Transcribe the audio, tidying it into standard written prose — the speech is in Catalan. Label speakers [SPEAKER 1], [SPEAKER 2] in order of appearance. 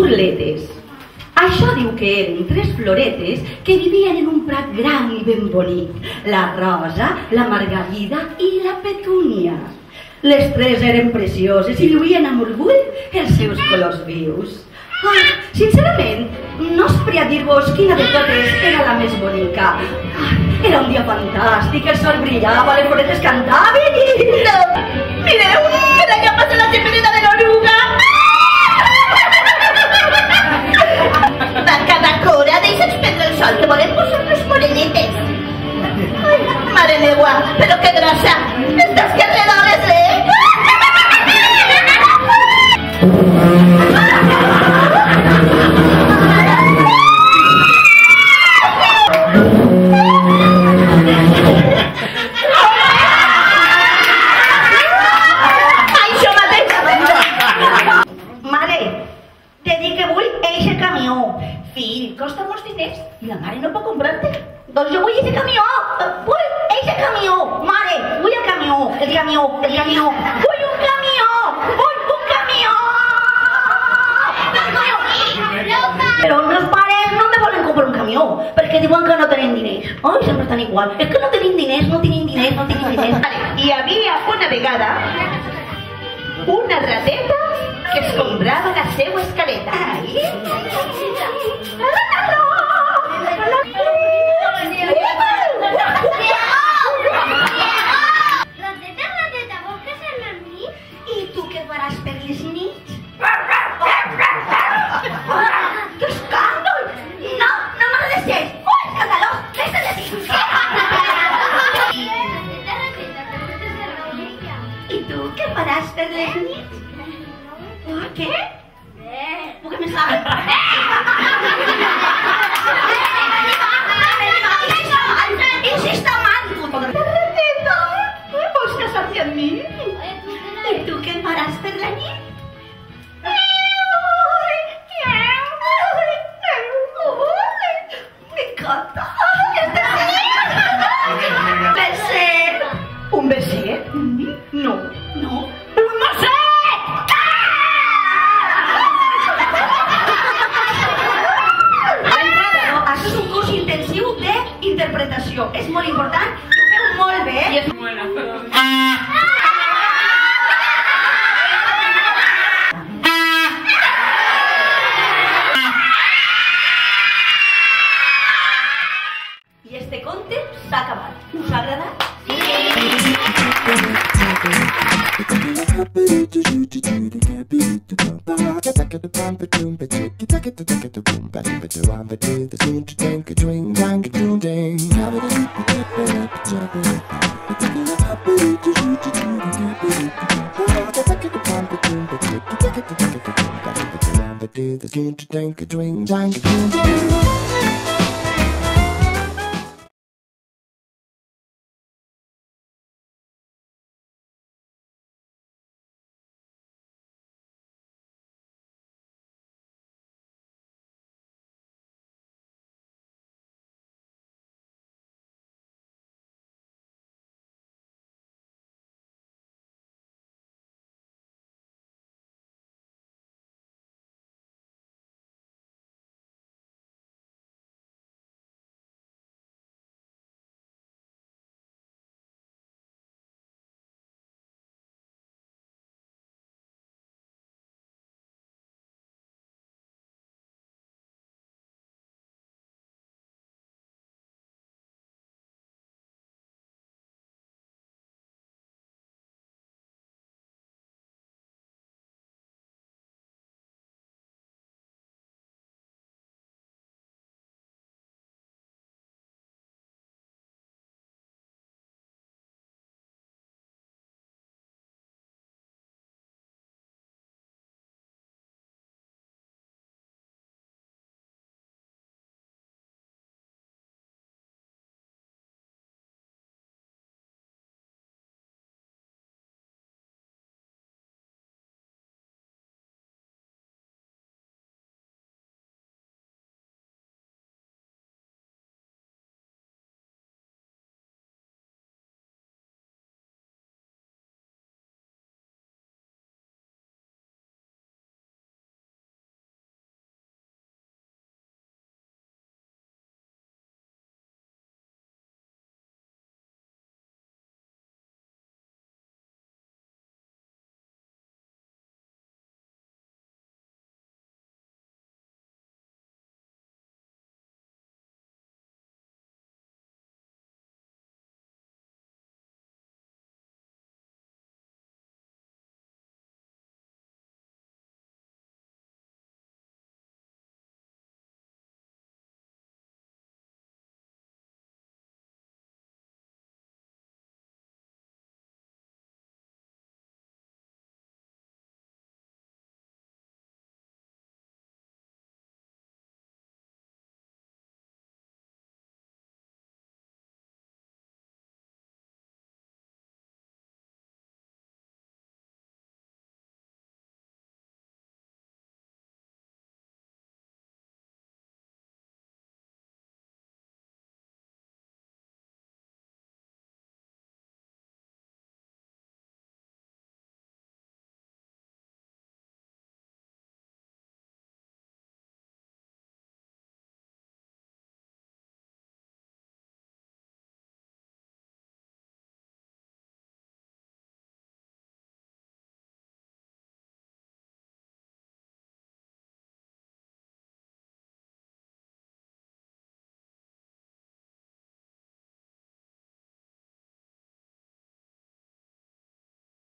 [SPEAKER 1] burletes. Això diu que eren 3 floretes que vivien en un prat gran i ben bonic. La Rosa, la Margarida i la Petúnia. Les 3 eren precioses i lluïen amb orgull els seus colors vius. Sincerament, no sabria dir-vos quina de totes era la més bonica. Era un dia fantàstic, el sol brillava, les floretes cantaven i... No, mireu, per allà passa la gemperina de l'oruga.
[SPEAKER 2] Va cada cora, deixa'ns prendre el sol, que volem posar-nos morelletes. Ai, mare meua, però que grassa! Estàs que redoles,
[SPEAKER 1] Fill, costa molts diners i la mare no pot comprar-te. Doncs jo vull aquest camió. Vull aquest camió. Mare, vull el camió. El camió. Vull un camió. Però els pares no me volen comprar un camió perquè diuen que no tenen diners. Ai, sempre estan igual. És que no tenim diners.
[SPEAKER 2] Hi havia una vegada una rateta que es comprava la seva escaleta.
[SPEAKER 3] Rateta, vols casar-me amb mi? I tu què faràs per les nits?
[SPEAKER 1] ¡Qué escàndol! No m'agradeixes! ¡Oh, escandalós! ¡Deixa de dir! I tu què faràs per les nits? ¿Qué? ¿Por qué me sabes? ¡Insista mal! ¡Rateta! ¿Vols casar-te amb mi? I tu què faràs per la nit? ¡M'encanta! ¡Beset! ¿Un beset? No. ¡Un beset! Això és un curs intensiu d'interpretació. És molt important, ho feu molt bé. I és bona. I este conte s'ha acabat. Us ha agradat?
[SPEAKER 4] The